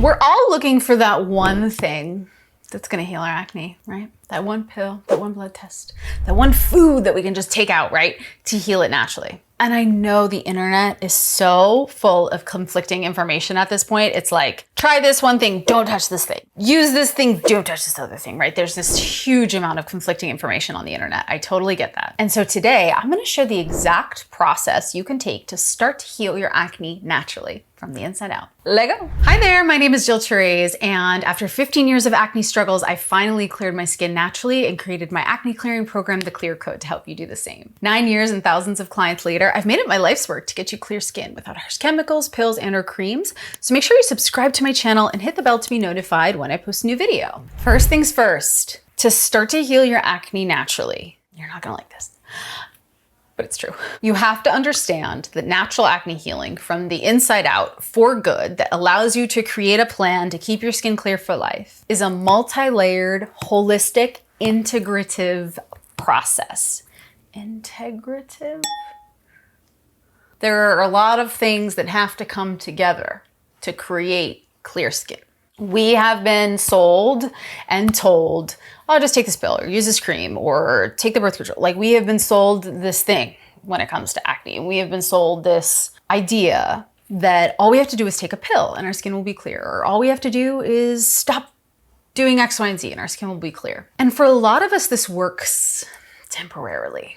We're all looking for that one thing that's gonna heal our acne, right? That one pill, that one blood test, that one food that we can just take out, right? To heal it naturally. And I know the internet is so full of conflicting information at this point. It's like, try this one thing, don't touch this thing. Use this thing, don't touch this other thing, right? There's this huge amount of conflicting information on the internet. I totally get that. And so today I'm gonna show the exact process you can take to start to heal your acne naturally from the inside out. Lego. Hi there, my name is Therese, and after 15 years of acne struggles, I finally cleared my skin naturally and created my acne clearing program, The Clear Code, to help you do the same. 9 years and thousands of clients later, I've made it my life's work to get you clear skin without harsh chemicals, pills, and or creams. So make sure you subscribe to my channel and hit the bell to be notified when I post a new video. First things first, to start to heal your acne naturally, you're not gonna like this, but it's true. You have to understand that natural acne healing from the inside out for good that allows you to create a plan to keep your skin clear for life is a multi-layered, holistic, integrative process. Integrative? There are a lot of things that have to come together to create clear skin. We have been sold and told, oh, just take this pill or use this cream or take the birth control. Like, we have been sold this thing when it comes to acne. We have been sold this idea that all we have to do is take a pill and our skin will be clear, or all we have to do is stop doing X, Y, and Z and our skin will be clear. And for a lot of us, this works temporarily,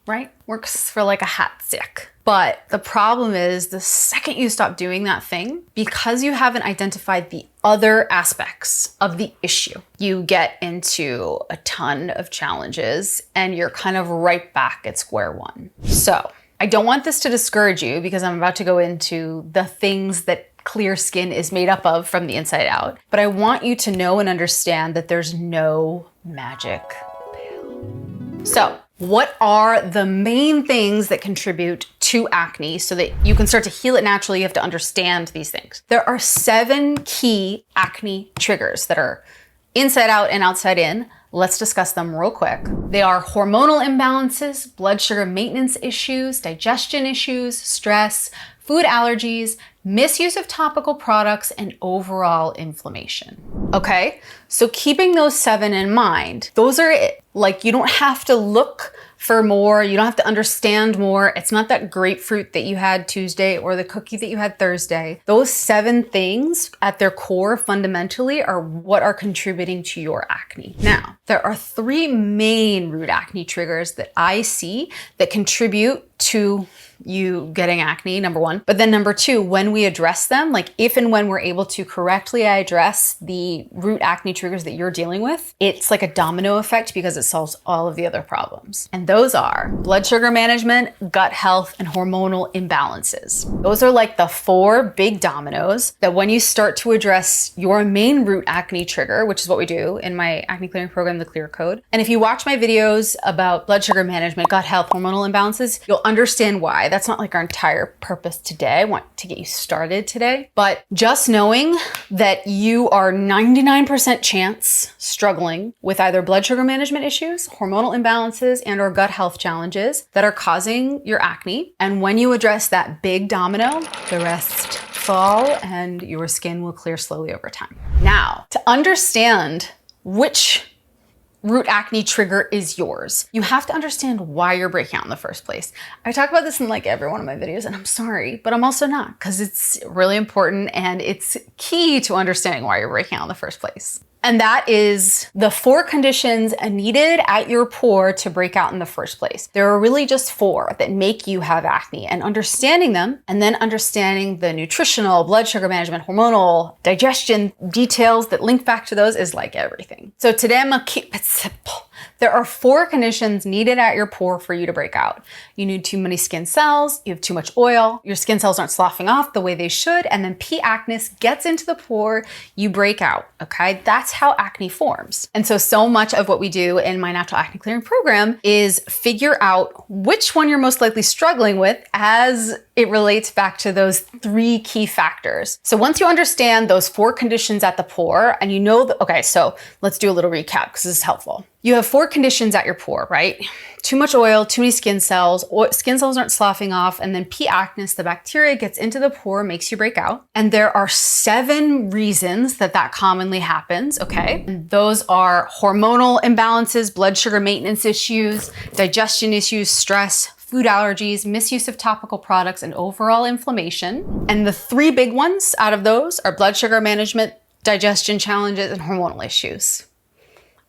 right? Works for like a hot stick. But the problem is, the second you stop doing that thing, because you haven't identified the other aspects of the issue, you get into a ton of challenges and you're kind of right back at square one. So I don't want this to discourage you, because I'm about to go into the things that clear skin is made up of from the inside out. But I want you to know and understand that there's no magic pill. So what are the main things that contribute to acne so that you can start to heal it naturally? You have to understand these things. There are 7 key acne triggers that are inside out and outside in. Let's discuss them real quick. They are hormonal imbalances, blood sugar maintenance issues, digestion issues, stress, food allergies, misuse of topical products, and overall inflammation. Okay, so keeping those 7 in mind, those are it. Like, you don't have to look for more. You don't have to understand more. It's not that grapefruit that you had Tuesday or the cookie that you had Thursday. Those 7 things at their core fundamentally are what are contributing to your acne. Now, there are 3 main root acne triggers that I see that contribute to you getting acne, number 1. But then number 2, when we address them, like if and when we're able to correctly address the root acne triggers that you're dealing with, it's like a domino effect because it solves all of the other problems. And those are blood sugar management, gut health, and hormonal imbalances. Those are like the 4 big dominoes that when you start to address your main root acne trigger, which is what we do in my acne clearing program, The Clear Code. And if you watch my videos about blood sugar management, gut health, hormonal imbalances, you'll understand why. That's not like our entire purpose today. I want to get you started today. But just knowing that you are 99% chance struggling with either blood sugar management issues, hormonal imbalances, and or gut health challenges that are causing your acne. And when you address that big domino, the rest fall and your skin will clear slowly over time. Now, to understand which root acne trigger is yours, you have to understand why you're breaking out in the first place. I talk about this in like every one of my videos, and I'm sorry, but I'm also not, because it's really important and it's key to understanding why you're breaking out in the first place. And that is the 4 conditions needed at your pore to break out in the first place. There are really just 4 that make you have acne, and understanding them and then understanding the nutritional, blood sugar management, hormonal, digestion details that link back to those is like everything. So today I'm gonna keep it simple. There are 4 conditions needed at your pore for you to break out. You need too many skin cells, you have too much oil, your skin cells aren't sloughing off the way they should, and then P. acnes gets into the pore, you break out, okay? That's how acne forms. And so much of what we do in my natural acne clearing program is figure out which one you're most likely struggling with as it relates back to those 3 key factors. So once you understand those 4 conditions at the pore and you know that, okay, so let's do a little recap because this is helpful. You have 4 conditions at your pore, right? Too much oil, too many skin cells, skin cells aren't sloughing off, and then P. acnes, the bacteria, gets into the pore, makes you break out. And there are 7 reasons that commonly happens, okay? And those are hormonal imbalances, blood sugar maintenance issues, digestion issues, stress, food allergies, misuse of topical products, and overall inflammation. And the 3 big ones out of those are blood sugar management, digestion challenges, and hormonal issues.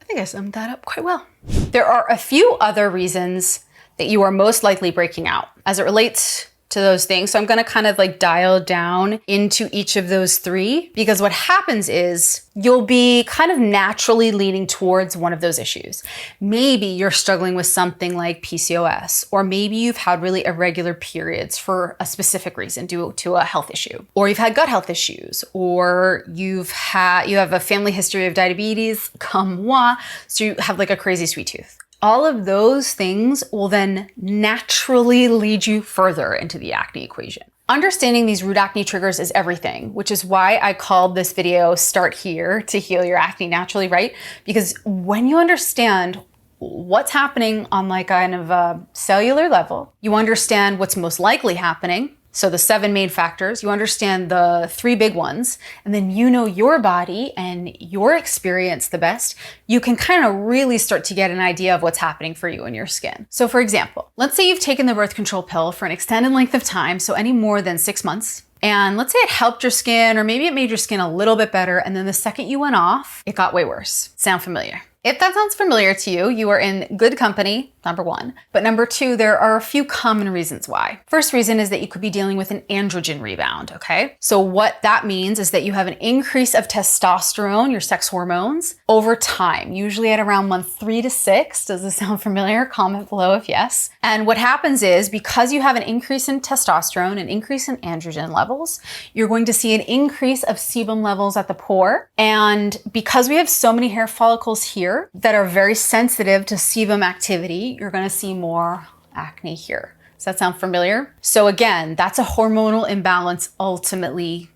I think I summed that up quite well. There are a few other reasons that you are most likely breaking out as it relates to those things. So I'm going to kind of like dial down into each of those 3, because what happens is you'll be kind of naturally leaning towards one of those issues. Maybe you're struggling with something like PCOS, or maybe you've had really irregular periods for a specific reason due to a health issue, or you've had gut health issues, or you have a family history of diabetes, comme moi, so you have like a crazy sweet tooth. All of those things will then naturally lead you further into the acne equation. Understanding these root acne triggers is everything, which is why I called this video Start Here to Heal Your Acne Naturally, right? Because when you understand what's happening on like kind of a cellular level, you understand what's most likely happening. So the 7 main factors, you understand the 3 big ones, and then you know your body and your experience the best, you can kind of really start to get an idea of what's happening for you and your skin. So for example, let's say you've taken the birth control pill for an extended length of time, so any more than 6 months, and let's say it helped your skin, or maybe it made your skin a little bit better, and then the second you went off, it got way worse. Sound familiar? If that sounds familiar to you, you are in good company, number 1. But number 2, there are a few common reasons why. First reason is that you could be dealing with an androgen rebound, okay? So what that means is that you have an increase of testosterone, your sex hormones, over time, usually at around month 3 to 6. Does this sound familiar? Comment below if yes. And what happens is, because you have an increase in testosterone, an increase in androgen levels, you're going to see an increase of sebum levels at the pore. And because we have so many hair follicles here that are very sensitive to sebum activity, you're going to see more acne here. Does that sound familiar? So again, that's a hormonal imbalance ultimately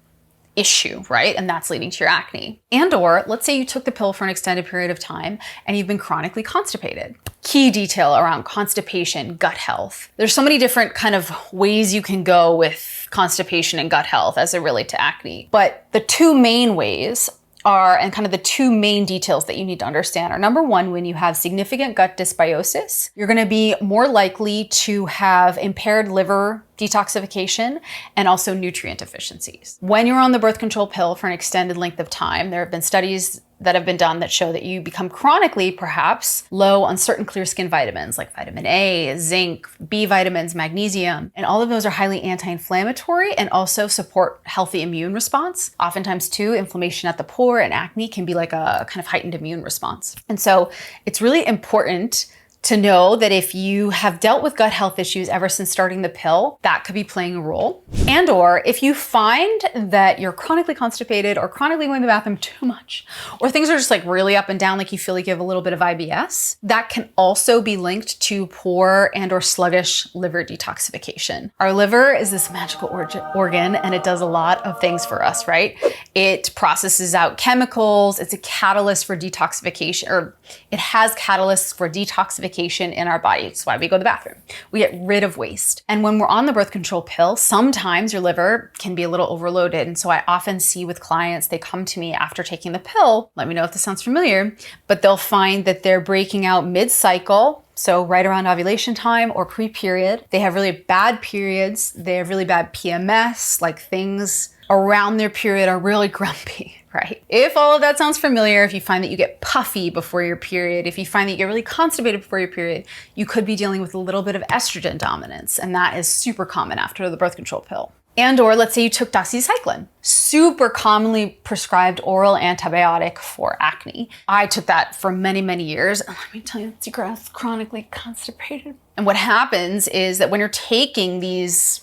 issue, right? And that's leading to your acne. And or let's say you took the pill for an extended period of time and you've been chronically constipated. Key detail around constipation, gut health. There's so many different kind of ways you can go with constipation and gut health as it relates to acne. But the 2 main ways are, and kind of the 2 main details that you need to understand are, number 1, when you have significant gut dysbiosis, you're going to be more likely to have impaired liver detoxification and also nutrient deficiencies. When you're on the birth control pill for an extended length of time, there have been studies that have been done that show that you become chronically perhaps low on certain clear skin vitamins like vitamin A, zinc, B vitamins, magnesium, and all of those are highly anti-inflammatory and also support healthy immune response. Oftentimes too, inflammation at the pore and acne can be like a kind of heightened immune response. And so it's really important to know that if you have dealt with gut health issues ever since starting the pill, that could be playing a role. And or if you find that you're chronically constipated or chronically going to the bathroom too much, or things are just like really up and down, like you feel like you have a little bit of IBS, that can also be linked to poor and or sluggish liver detoxification. Our liver is this magical organ and it does a lot of things for us, right? It processes out chemicals, it's a catalyst for detoxification, or it has catalysts for detoxification in our body. It's why we go to the bathroom. We get rid of waste. And when we're on the birth control pill, sometimes your liver can be a little overloaded. And so I often see with clients, they come to me after taking the pill, let me know if this sounds familiar, but they'll find that they're breaking out mid-cycle, so right around ovulation time or pre-period. They have really bad periods. They have really bad PMS, like things around their period are really grumpy, right? If all of that sounds familiar, if you find that you get puffy before your period, if you find that you get really constipated before your period, you could be dealing with a little bit of estrogen dominance, and that is super common after the birth control pill. And or let's say you took doxycycline, super commonly prescribed oral antibiotic for acne. I took that for many, many years. And let me tell you, it's chronically constipated. And what happens is that when you're taking these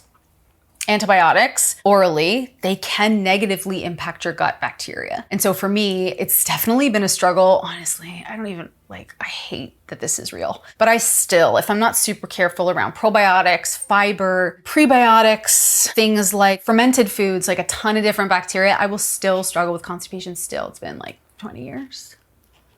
antibiotics orally, they can negatively impact your gut bacteria. And so for me, it's definitely been a struggle. Honestly, I hate that this is real. But I still, if I'm not super careful around probiotics, fiber, prebiotics, things like fermented foods, like a ton of different bacteria, I will still struggle with constipation still. It's been like 20 years.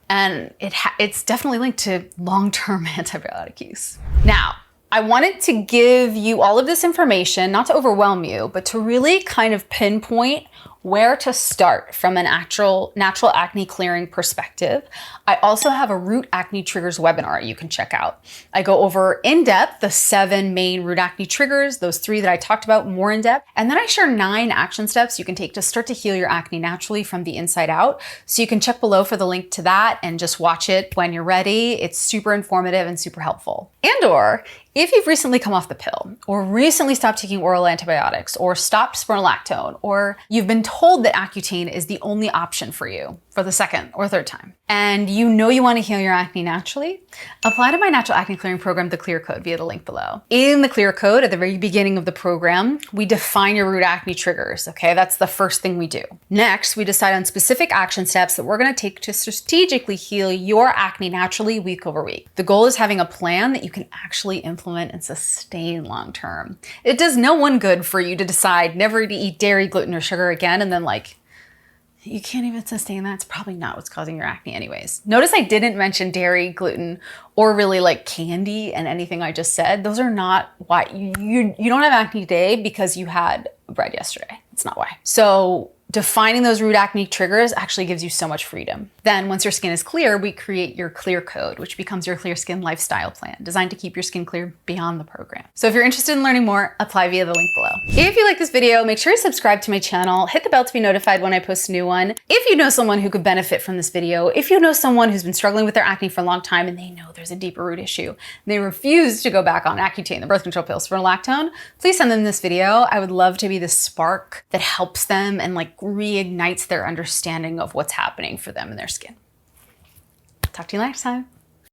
And it's definitely linked to long-term antibiotic use. Now, I wanted to give you all of this information, not to overwhelm you, but to really kind of pinpoint where to start from a natural acne clearing perspective. I also have a root acne triggers webinar you can check out. I go over in depth the 7 main root acne triggers, those 3 that I talked about more in depth. And then I share 9 action steps you can take to start to heal your acne naturally from the inside out. So you can check below for the link to that and just watch it when you're ready. It's super informative and super helpful. And/or if you've recently come off the pill, or recently stopped taking oral antibiotics, or stopped spironolactone, or you've been told that Accutane is the only option for you for the 2nd or 3rd time, and you know you want to heal your acne naturally, apply to my natural acne clearing program, the Clear Code, via the link below. In the Clear Code, at the very beginning of the program, we define your root acne triggers, okay? That's the first thing we do. Next, we decide on specific action steps that we're gonna take to strategically heal your acne naturally week over week. The goal is having a plan that you can actually implement and sustain long term. It does no one good for you to decide never to eat dairy, gluten, or sugar again, and then like, you can't even sustain that. It's probably not what's causing your acne anyways. Notice I didn't mention dairy, gluten, or really like candy and anything I just said. Those are not why you don't have acne today because you had bread yesterday. That's not why. So defining those root acne triggers actually gives you so much freedom. Then once your skin is clear, we create your Clear Code, which becomes your clear skin lifestyle plan, designed to keep your skin clear beyond the program. So if you're interested in learning more, apply via the link below. If you like this video, make sure you subscribe to my channel, hit the bell to be notified when I post a new one. If you know someone who could benefit from this video, if you know someone who's been struggling with their acne for a long time and they know there's a deeper root issue, and they refuse to go back on Accutane, the birth control pills, for lactone, please send them this video. I would love to be the spark that helps them and like reignites their understanding of what's happening for them and their skin. Talk to you next time.